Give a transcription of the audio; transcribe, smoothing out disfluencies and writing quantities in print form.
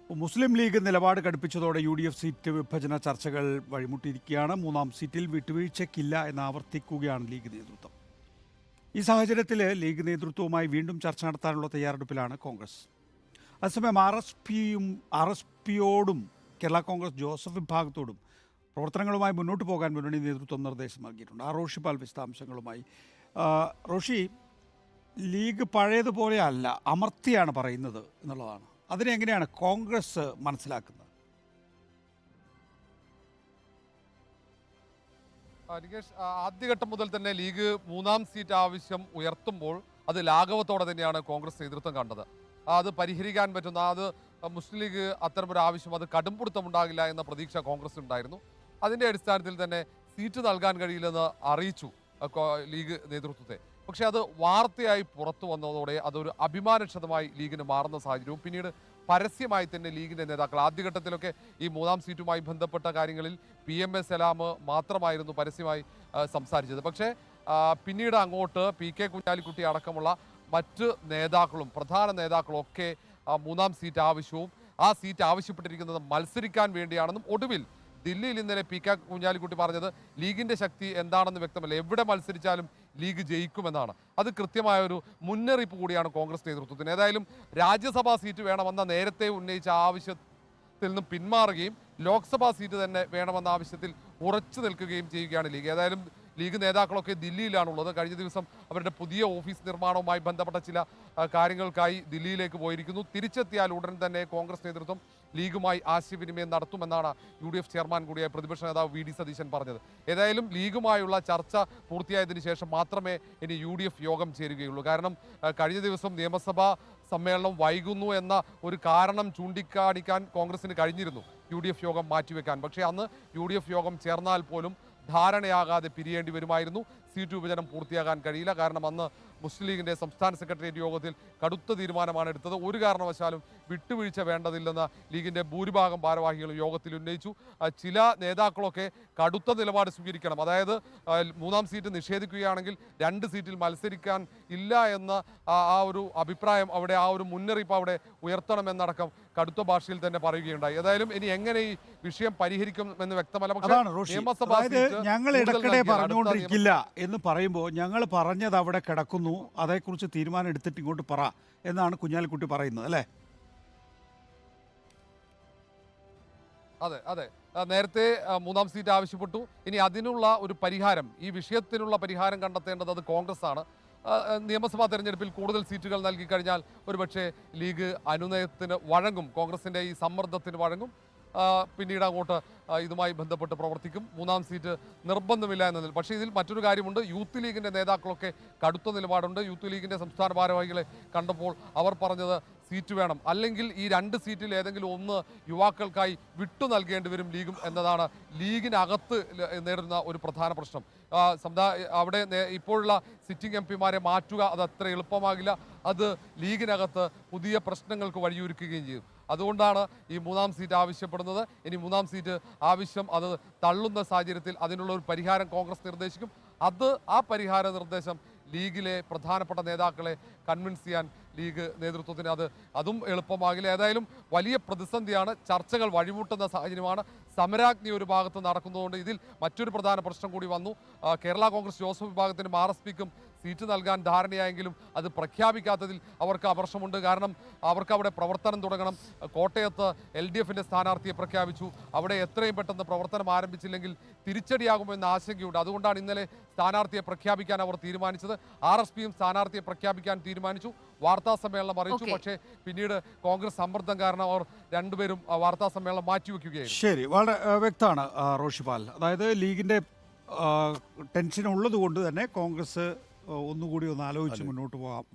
മുസ്ലിം league നിലപാട് കടുപ്പിച്ചതോടെ UDF seat വിഭജന ചർച്ചകൾ വഴിമുട്ടിയിരിക്കുകയാണ്. മൂന്നാം സീറ്റിൽ വിട്ടുവീഴ്ചയ്ക്കില്ല എന്ന് ആവർത്തിക്കുകയാണ് ലീഗ് നേതൃത്വം. ഈ സാഹചര്യത്തിൽ ലീഗ് നേതൃത്വവുമായി വീണ്ടും ചർച്ച നടത്താനുള്ള തയ്യാറെടുപ്പിലാണ് കോൺഗ്രസ്. അതേസമയം RSPയോടും കേരള കോൺഗ്രസ് ജോസഫ് വിഭാഗത്തോടും പ്രവർത്തനങ്ങളുമായി മുന്നോട്ട് പോകാൻ മുന്നണി നേതൃത്വം നിർദ്ദേശം നൽകിയിട്ടുണ്ട്. റോഷിപാൽ വിശദാംശങ്ങളുമായി. റോഷി, ലീഗ് പഴയതുപോലെ അല്ല, അമർത്തിയാണ് പറയുന്നത് എന്നുള്ളതാണ്. അതിനെ എങ്ങനെയാണ് കോൺഗ്രസ് മനസ്സിലാക്കുന്നത്? നികേഷ്, ആദ്യഘട്ടം മുതൽ തന്നെ ലീഗ് മൂന്നാം സീറ്റ് ആവശ്യം ഉയർത്തുമ്പോൾ അത് ലാഘവത്തോടെ തന്നെയാണ് കോൺഗ്രസ് നേതൃത്വം കണ്ടത്. അത് പരിഹരിക്കാൻ പറ്റുന്ന, അത് മുസ്ലിം ലീഗ് അത്തരമൊരു ആവശ്യം അത് കടുംപിടുത്തമുണ്ടാകില്ല എന്ന പ്രതീക്ഷ കോൺഗ്രസ് ഉണ്ടായിരുന്നു. അതിൻ്റെ അടിസ്ഥാനത്തിൽ തന്നെ സീറ്റ് നൽകാൻ കഴിയില്ലെന്ന് അറിയിച്ചു ലീഗ് നേതൃത്വത്തെ. പക്ഷേ അത് വാർത്തയായി പുറത്തു വന്നതോടെ അതൊരു അഭിമാനക്ഷതമായി ലീഗിന് മാറുന്ന സാഹചര്യവും പിന്നീട് പരസ്യമായി തന്നെ ലീഗിൻ്റെ നേതാക്കൾ ആദ്യഘട്ടത്തിലൊക്കെ ഈ മൂന്നാം സീറ്റുമായി ബന്ധപ്പെട്ട കാര്യങ്ങളിൽ PMA സലാം മാത്രമായിരുന്നു പരസ്യമായി സംസാരിച്ചത്. പക്ഷേ പിന്നീട് അങ്ങോട്ട് PK കുഞ്ഞാലിക്കുട്ടി അടക്കമുള്ള മറ്റ് നേതാക്കളും പ്രധാന നേതാക്കളും ഒക്കെ മൂന്നാം സീറ്റ് ആവശ്യവും ആ സീറ്റ് ആവശ്യപ്പെട്ടിരിക്കുന്നത് മത്സരിക്കാൻ വേണ്ടിയാണെന്നും ഒടുവിൽ ദില്ലിയിൽ ഇന്നലെ PK കുഞ്ഞാലിക്കുട്ടി പറഞ്ഞത് ലീഗിൻ്റെ ശക്തി എന്താണെന്ന് വ്യക്തമല്ല, എവിടെ മത്സരിച്ചാലും ലീഗ് ജയിക്കുമെന്നാണ്. അത് കൃത്യമായ ഒരു മുന്നറിയിപ്പ് കൂടിയാണ് കോൺഗ്രസ് നേതൃത്വത്തിന്. ഏതായാലും രാജ്യസഭാ സീറ്റ് വേണമെന്ന നേരത്തെ ഉന്നയിച്ച ആവശ്യത്തിൽ നിന്നും പിന്മാറുകയും ലോക്സഭാ സീറ്റ് തന്നെ വേണമെന്ന ആവശ്യത്തിൽ ഉറച്ചു നിൽക്കുകയും ചെയ്യുകയാണ് ലീഗ്. ഏതായാലും ലീഗ് നേതാക്കളൊക്കെ ദില്ലിയിലാണുള്ളത്. കഴിഞ്ഞ ദിവസം അവരുടെ പുതിയ ഓഫീസ് നിർമ്മാണവുമായി ബന്ധപ്പെട്ട ചില കാര്യങ്ങൾക്കായി ദില്ലിയിലേക്ക് പോയിരിക്കുന്നു. തിരിച്ചെത്തിയാൽ ഉടൻ തന്നെ കോൺഗ്രസ് നേതൃത്വം ലീഗുമായി ആശയവിനിമയം നടത്തുമെന്നാണ് UDF ചെയർമാൻ കൂടിയായ പ്രതിപക്ഷ നേതാവ് VD സതീശൻ പറഞ്ഞത്. ഏതായാലും ലീഗുമായുള്ള ചർച്ച പൂർത്തിയായതിനു ശേഷം മാത്രമേ ഇനി UDF യോഗം ചേരുകയുള്ളൂ. കാരണം കഴിഞ്ഞ ദിവസം നിയമസഭാ സമ്മേളനം വൈകുന്നു എന്ന ഒരു കാരണം ചൂണ്ടിക്കാണിക്കാൻ കോൺഗ്രസിന് കഴിഞ്ഞിരുന്നു UDF യോഗം മാറ്റിവെക്കാൻ. പക്ഷേ അന്ന് UDF യോഗം ചേർന്നാൽ പോലും ധാരണയാകാതെ പിരിയേണ്ടി വരുമായിരുന്നു. സീറ്റ് വിഭജനം പൂർത്തിയാകാൻ കഴിയില്ല. കാരണം അന്ന് മുസ്ലിം ലീഗിൻ്റെ സംസ്ഥാന സെക്രട്ടേറിയറ്റ് യോഗത്തിൽ കടുത്ത തീരുമാനമാണ് എടുത്തത്. ഒരു കാരണവശാലും വിട്ടുവീഴ്ച വേണ്ടതില്ലെന്ന് ലീഗിൻ്റെ ഭൂരിഭാഗം ഭാരവാഹികളും യോഗത്തിൽ ഉന്നയിച്ചു. ചില നേതാക്കളൊക്കെ കടുത്ത നിലപാട് സ്വീകരിക്കണം, അതായത് മൂന്നാം സീറ്റ് നിഷേധിക്കുകയാണെങ്കിൽ 2 സീറ്റിൽ മത്സരിക്കാൻ ഇല്ല എന്ന ആ ഒരു അഭിപ്രായം അവിടെ, ആ ഒരു മുന്നറിയിപ്പ് അവിടെ ഉയർത്തണമെന്നടക്കം കടുത്ത ഭാഷയിൽ തന്നെ പറയുകയുണ്ടായി. ഏതായാലും ഇനി എങ്ങനെ ഈ വിഷയം പരിഹരിക്കും എന്ന് വ്യക്തമല്ല. ഞങ്ങൾ ഇടയ്ക്കിടെ പറഞ്ഞുകൊണ്ടിരിക്കില്ല എന്ന് പറയുമ്പോൾ ഞങ്ങൾ പറഞ്ഞത് അവിടെ കിടക്കുന്നു, അതേക്കുറിച്ച് തീരുമാനം എടുത്തിട്ട് ഇങ്ങോട്ട് പറ എന്നാണ് കുഞ്ഞാലിക്കുട്ടി പറയുന്നത്, അല്ലേ? അതെ അതെ, നേരത്തെ മൂന്നാം സീറ്റ് ആവശ്യപ്പെട്ടു. ഇനി അതിനുള്ള ഒരു പരിഹാരം, ഈ വിഷയത്തിനുള്ള പരിഹാരം കണ്ടെത്തേണ്ടത് അത് കോൺഗ്രസ് ആണ്. നിയമസഭാ തെരഞ്ഞെടുപ്പിൽ കൂടുതൽ സീറ്റുകൾ നൽകി കഴിഞ്ഞാൽ ഒരുപക്ഷെ ലീഗ് അനുനയത്തിന് വഴങ്ങും, കോൺഗ്രസിൻ്റെ ഈ സമ്മർദ്ദത്തിന് വഴങ്ങും. പിന്നീട് അങ്ങോട്ട് ഇതുമായി ബന്ധപ്പെട്ട് പ്രവർത്തിക്കും. മൂന്നാം സീറ്റ് നിർബന്ധമില്ല എന്നതിൽ. പക്ഷേ ഇതിൽ മറ്റൊരു കാര്യമുണ്ട്. യൂത്ത് ലീഗിൻ്റെ നേതാക്കളൊക്കെ കടുത്ത നിലപാടുണ്ട്. യൂത്ത് ലീഗിൻ്റെ സംസ്ഥാന ഭാരവാഹികളെ കണ്ടപ്പോൾ അവർ പറഞ്ഞത് സീറ്റ് വേണം, അല്ലെങ്കിൽ ഈ 2 സീറ്റിൽ ഏതെങ്കിലും ഒന്ന് യുവാക്കൾക്കായി വിട്ടു നൽകേണ്ടി വരും ലീഗും എന്നതാണ് ലീഗിനകത്ത് നേരിടുന്ന ഒരു പ്രധാന പ്രശ്നം. അവിടെ ഇപ്പോഴുള്ള സിറ്റിംഗ് MPമാരെ മാറ്റുക അത് അത്ര എളുപ്പമാകില്ല. അത് ലീഗിനകത്ത് പുതിയ പ്രശ്നങ്ങൾക്ക് വഴിയൊരുക്കുകയും ചെയ്യും. അതുകൊണ്ടാണ് ഈ മൂന്നാം സീറ്റ് ആവശ്യപ്പെടുന്നത്. ഇനി മൂന്നാം സീറ്റ് ആവശ്യം അത് തള്ളുന്ന സാഹചര്യത്തിൽ അതിനുള്ള ഒരു പരിഹാരം കോൺഗ്രസ് നിർദ്ദേശിക്കും. ആ പരിഹാര നിർദ്ദേശം ലീഗിലെ പ്രധാനപ്പെട്ട നേതാക്കളെ കൺവിൻസ് ചെയ്യാൻ ലീഗ് നേതൃത്വത്തിന് അതും എളുപ്പമാകില്ല. ഏതായാലും വലിയ പ്രതിസന്ധിയാണ്, ചർച്ചകൾ വഴിമുട്ടുന്ന സാഹചര്യമാണ്. സമരാഗ്നി ഒരു ഭാഗത്ത് നടക്കുന്നതുകൊണ്ട് ഇതിൽ മറ്റൊരു പ്രധാന പ്രശ്നം കൂടി വന്നു. കേരള കോൺഗ്രസ് ജോസഫ് വിഭാഗത്തിനും RSPക്കും സീറ്റ് നൽകാൻ ധാരണയായെങ്കിലും അത് പ്രഖ്യാപിക്കാത്തതിൽ അവർക്ക് അമർഷമുണ്ട്. കാരണം അവർക്ക് അവിടെ പ്രവർത്തനം തുടങ്ങണം. കോട്ടയത്ത് LDFൻ്റെ സ്ഥാനാർത്ഥിയെ പ്രഖ്യാപിച്ചു. അവിടെ എത്രയും പെട്ടെന്ന് പ്രവർത്തനം ആരംഭിച്ചില്ലെങ്കിൽ തിരിച്ചടിയാകുമെന്ന ആശങ്കയുണ്ട്. അതുകൊണ്ടാണ് ഇന്നലെ സ്ഥാനാർത്ഥിയെ പ്രഖ്യാപിക്കാൻ അവർ തീരുമാനിച്ചത്. RSPയും സ്ഥാനാർത്ഥിയെ പ്രഖ്യാപിക്കാൻ തീരുമാനിച്ചു, വാർത്താ സമ്മേളനം അറിയിച്ചു. പക്ഷേ പിന്നീട് കോൺഗ്രസ് സമ്മർദ്ദം കാരണം അവർ രണ്ടുപേരും വാർത്താ സമ്മേളനം മാറ്റിവെക്കുകയായിരുന്നു. ശരി, വളരെ വ്യക്തമാണ് റോഷിപാൽ. അതായത് ലീഗിൻ്റെ ടെൻഷൻ ഉള്ളത് കൊണ്ട് തന്നെ കോൺഗ്രസ് ഒന്നുകൂടി ഒന്ന് ആലോചിച്ച് മുന്നോട്ട് പോകാം.